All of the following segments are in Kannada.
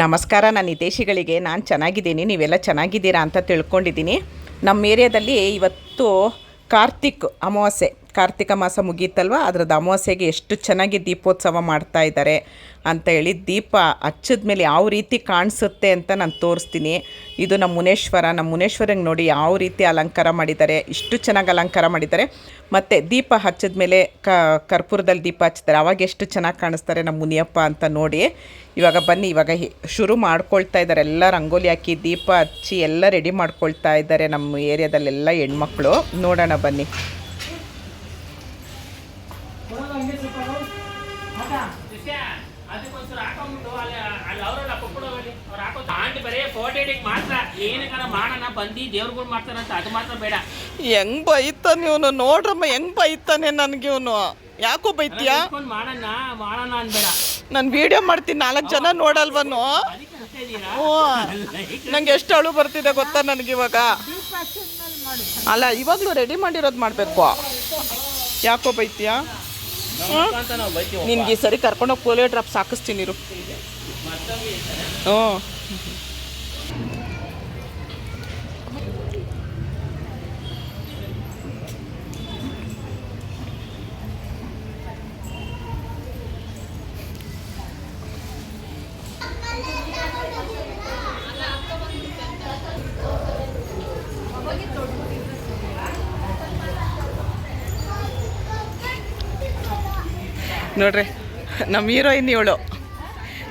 ನಮಸ್ಕಾರ. ನಾನು ಹಿತೈಷಿಗಳಿಗೆ ನಾನು ಚೆನ್ನಾಗಿದ್ದೀನಿ, ನೀವೆಲ್ಲ ಚೆನ್ನಾಗಿದ್ದೀರಾ ಅಂತ ತಿಳ್ಕೊಂಡಿದ್ದೀನಿ. ನಮ್ಮ ಏರಿಯಾದಲ್ಲಿ ಇವತ್ತು ಕಾರ್ತಿಕ ಮಾಸ ಮುಗೀತಲ್ವ, ಅದರದ್ದು ಅಮಾವಾಸ್ಯೆಗೆ ಎಷ್ಟು ಚೆನ್ನಾಗಿ ದೀಪೋತ್ಸವ ಮಾಡ್ತಾ ಇದ್ದಾರೆ ಅಂತ ಹೇಳಿ, ದೀಪ ಹಚ್ಚಿದ ಮೇಲೆ ಯಾವ ರೀತಿ ಕಾಣಿಸುತ್ತೆ ಅಂತ ನಾನು ತೋರಿಸ್ತೀನಿ. ಇದು ನಮ್ಮ ಮುನೇಶ್ವರಂಗೆ ನೋಡಿ ಯಾವ ರೀತಿ ಅಲಂಕಾರ ಮಾಡಿದ್ದಾರೆ, ಇಷ್ಟು ಚೆನ್ನಾಗಿ ಅಲಂಕಾರ ಮಾಡಿದ್ದಾರೆ. ಮತ್ತು ದೀಪ ಹಚ್ಚಿದ ಮೇಲೆ ಕರ್ಪೂರದಲ್ಲಿ ದೀಪ ಹಚ್ತಾರೆ, ಅವಾಗ ಎಷ್ಟು ಚೆನ್ನಾಗಿ ಕಾಣಿಸ್ತಾರೆ ನಮ್ಮ ಮುನಿಯಪ್ಪ ಅಂತ ನೋಡಿ. ಇವಾಗ ಬನ್ನಿ, ಇವಾಗ ಶುರು ಮಾಡ್ಕೊಳ್ತಾ ಇದ್ದಾರೆ, ಎಲ್ಲ ರಂಗೋಲಿ ಹಾಕಿ ದೀಪ ಹಚ್ಚಿ ಎಲ್ಲ ರೆಡಿ ಮಾಡ್ಕೊಳ್ತಾ ಇದ್ದಾರೆ ನಮ್ಮ ಏರಿಯಾದಲ್ಲೆಲ್ಲ ಹೆಣ್ಮಕ್ಳು. ನೋಡೋಣ ಬನ್ನಿ. ಹೆಂಗ್ ಬೈತಾನೆ ಇವನು ನೋಡ್ರಮ್ಮ, ಹೆಂಗ್ ಬೈತಾನೆ ನನ್ಗೆ ಇವನು. ಯಾಕೋ ಬೈತೀಯಾ? ನಾನು ವಿಡಿಯೋ ಮಾಡ್ತೀನಿ, 4 ಜನ ನೋಡಲ್ವನು. ನಂಗೆ ಎಷ್ಟು ಅಳು ಬರ್ತಿದೆ ಗೊತ್ತಾ ನನಗೆ ಇವಾಗ. ಅಲ್ಲ, ಇವಾಗಲೂ ರೆಡಿ ಮಾಡಿರೋದು ಮಾಡಬೇಕು. ಯಾಕೋ ಬೈತೀಯಾ? ನಿನ್ಗೆ ಈ ಸರಿ ಕರ್ಕೊಂಡೋಗಿ ಪೋಲಿಯೋ ಡ್ರಾಪ್ಸ್ ಹಾಕಿಸ್ತೀನಿ ಇರು. ನೋಡ್ರಿ, ನಮ್ಮ ಹೀರೋಯಿನ್ ಇವಳು,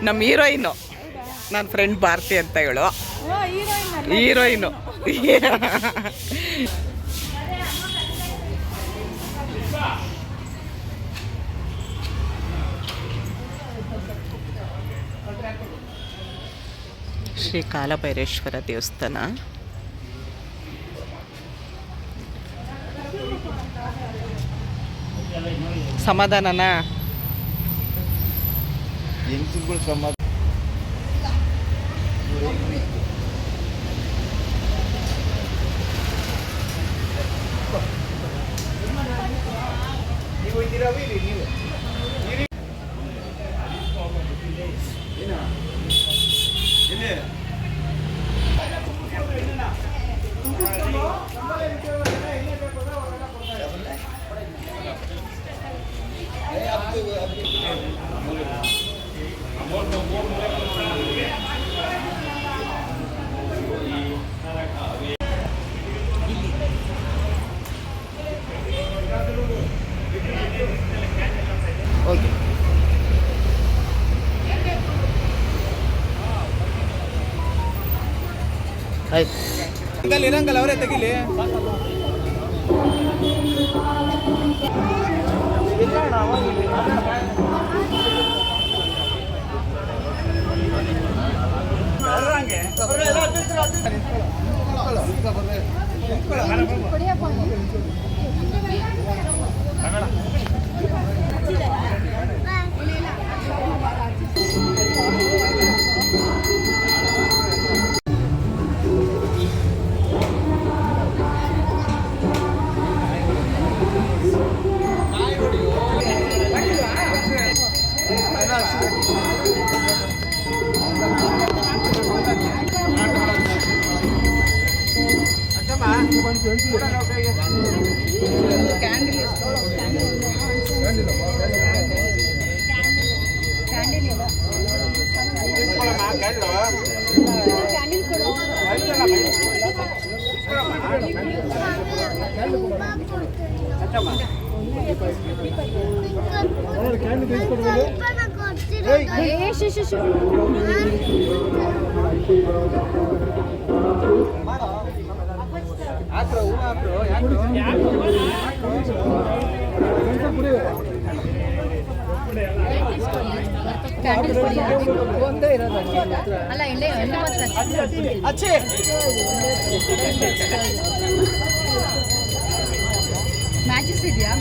ನಮ್ಮ ಹೀರೋಯಿನು, ನನ್ನ ಫ್ರೆಂಡ್ ಭಾರತಿ ಅಂತ ಹೇಳು ಹೀರೋಯಿನು. ಶ್ರೀ ಕಾಲಭೈರೇಶ್ವರ ದೇವಸ್ಥಾನ. ಸಮಾಧಾನನಾ? ಓಕೆ, ಆಯ್ತು. ಇರಂಗಲ್ಲ ಅವರೇ ತೆಗಿಲಿ. ಅಲ್ಲ ಇಲ್ಲೇ ಮ್ಯಾಚಸ್ ಇದೆಯಾ?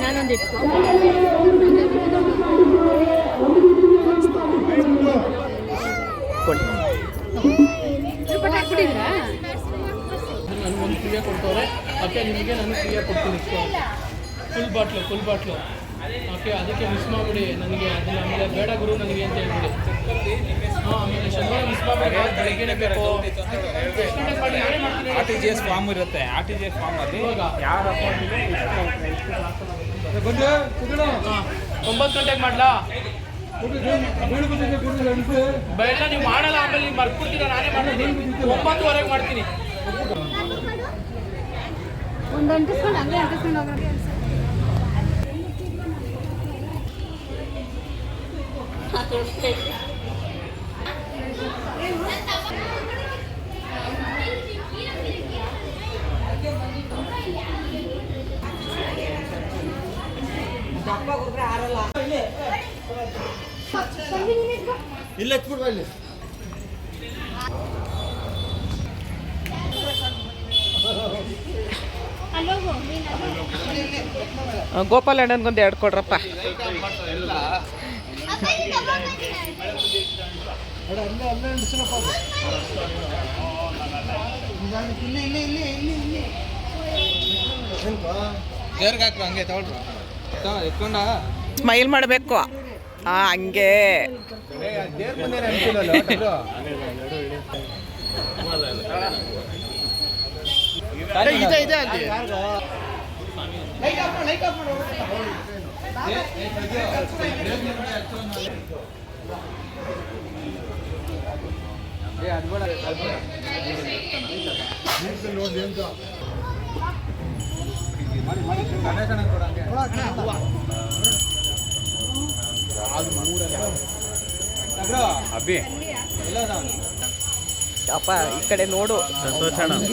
ನಾನೊಂದು ಇಟ್ಕೊ ಕೊಡಿ. ಹಾಕ್ಬಿಟ್ಟಿದ್ರಾ? ನನಗೊಂದು ಫ್ರೀಯಾಗಿ ಕೊಡ್ತವ್ರೆ. ಓಕೆ, ನಿಮಗೆ ನಾನು ಫ್ರೀಯಾಗಿ ಕೊಡ್ತೀನಿ. Full bottle okay. ಅದಕ್ಕೆ ಮಿಸ್ ಮಾಡಿಬಿಡಿ ನನಗೆ. ಅದನ್ನ ಆಮೇಲೆ ಬೇಡ ಗುರು ನನಗೆ ಅಂತ ಹೇಳ್ಬಿಡಿ. ಹಾಂ, ಆಮೇಲೆ ಶನಿವಾರ ಮಿಸ್ ಮಾಡಬೇಡಿ. ಬೆಳಗ್ಗೆನೇ ಬೇಕು. RTGS ಫಾರ್ಮ್ ಇರುತ್ತೆ. RTGS ಫಾರ್ಮ್ ಅಲ್ಲಿ ಯಾರ ಅಕೌಂಟಿಗೆ ಹಾಂ, 9 ಗಂಟೆಗೆ ಮಾಡಲಾ? ಬೇಡ, ನೀವು ಮಾಡಲ್ಲ. ಆಮೇಲೆ ನೀವು ಮರ್ಕೊಡ್ತೀರಾ, ನಾನೇ ಮಾಡ್ತೀನಿ. 9:30 ಮಾಡ್ತೀನಿ. ಒಂದು ಅಂಟಿಸ್ಕೊಂಡು ಹಂಗೆ ಅಂಟಿಸ್ಕೊಂಡು ಹೋಗೋಕ್ಕೆ ಇಲ್ಲ ಎತ್ಬಿಡ್ವಾ ಇಲ್ಲಿ. ಗೋಪಾಲ್ ಅಣ್ಣನ್ಗೊಂದು 2 ಕೊಡ್ರಪ್ಪ. ಜರ್ಗ್ ಹಾಕ್ರು ಹಂಗೆ ತಗೊಳ್ರು. ಎತ್ಕೊಂಡ ಸ್ಮೈಲ್ ಮಾಡಬೇಕು. ಹಂಗೆ ದೇವ್ರ ಮುಂದೆ ಅನ್ಸಿಲ್ಲ. ಇದೆ ಅಲ್ಲಿ. ಅಬ್ಬಿ ಅಪ್ಪ ಈ ಕಡೆ ನೋಡು.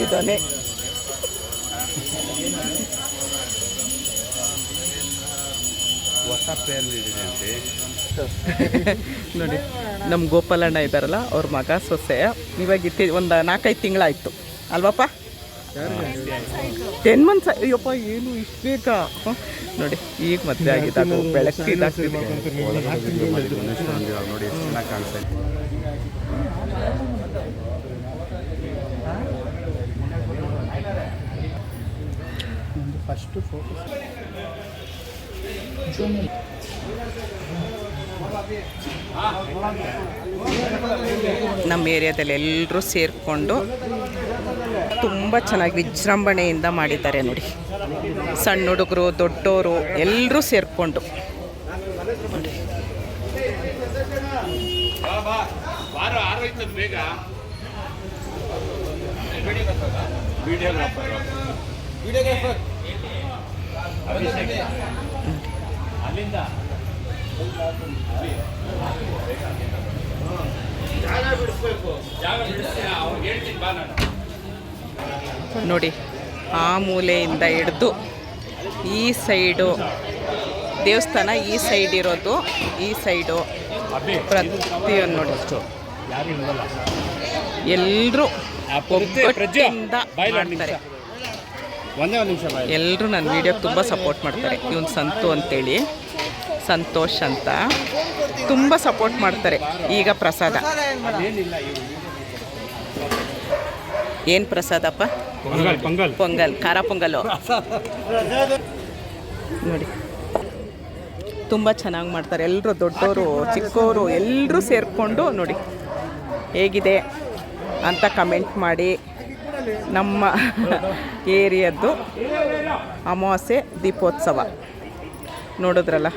ಇದಾನೆ. ಹೊಸ ಪೇರ್ ಅಂತೆ ನೋಡಿ, ನಮ್ಮ ಗೋಪಾಲಣ್ಣ ಇದ್ದಾರಲ್ಲ, ಅವ್ರ ಮಗ ಸೊಸೆ ಇವಾಗ ಒಂದು 4-5 ತಿಂಗಳಾಯ್ತು ಅಲ್ವಪ್ಪ? 10 months. ಅಯ್ಯಪ್ಪ, ಏನು ಇಷ್ಟು ಬೇಕಾ? ನೋಡಿ, ಈಗ ಮದುವೆ ಆಗಿದೆ. ಅದು ಬೆಳಕು ಇದಾಗ್ತಿದೆ. ನೋಡಿ ಎಷ್ಟು ಚೆನ್ನಾಗಿ ಕಾಣಿಸ್ತಾ ಇದೆ. ಫಸ್ಟ್ ಫೋಕಸ್ ನಮ್ಮ ಏರಿಯಾದಲ್ಲಿ ಎಲ್ಲರೂ ಸೇರಿಕೊಂಡು ತುಂಬ ಚೆನ್ನಾಗಿ ವಿಜೃಂಭಣೆಯಿಂದ ಮಾಡಿದ್ದಾರೆ ನೋಡಿ. ಸಣ್ಣ ಹುಡುಗರು, ದೊಡ್ಡವರು ಎಲ್ಲರೂ ಸೇರಿಕೊಂಡು ಬೇಗ ವಿಡಿಯೋಗ್ರಾಫರ್ ಅಲ್ಲಿಂದ ನೋಡಿ, ಆ ಮೂಲೆಯಿಂದ ಹಿಡಿದು ಈ ಸೈಡು ದೇವಸ್ಥಾನ, ಈ ಸೈಡ್ ಇರೋದು, ಈ ಸೈಡು ಪ್ರತಿಯೊಂದು ನೋಡಿ ಎಲ್ಲರೂ ಒಗ್ಗಟ್ಟಿಂದ ಮಾಡ್ತಾರೆ. ಒಂದೇ ಒಂದು ನಿಮಿಷ. ಎಲ್ಲರೂ ನನ್ನ ವೀಡಿಯೋಗೆ ತುಂಬ ಸಪೋರ್ಟ್ ಮಾಡ್ತಾರೆ. ಇವನು ಸಂತು ಅಂತೇಳಿ, ಸಂತೋಷ್ ಅಂತ ತುಂಬ ಸಪೋರ್ಟ್ ಮಾಡ್ತಾರೆ. ಈಗ ಪ್ರಸಾದ ಏನು ಪ್ರಸಾದಪ್ಪ? ಪೊಂಗಲ್, ಖಾರ ಪೊಂಗಲ್ಲು ನೋಡಿ. ತುಂಬ ಚೆನ್ನಾಗಿ ಮಾಡ್ತಾರೆ. ಎಲ್ಲರೂ ದೊಡ್ಡವರು ಚಿಕ್ಕವರು ಎಲ್ಲರೂ ಸೇರಿಕೊಂಡು ನೋಡಿ ಹೇಗಿದೆ ಅಂತ ಕಮೆಂಟ್ ಮಾಡಿ. ನಮ್ಮ ಏರಿಯಾದ್ದು ಅಮಾವಾಸ್ಯೆ ದೀಪೋತ್ಸವ ನೋಡಿದ್ರಲ್ಲ.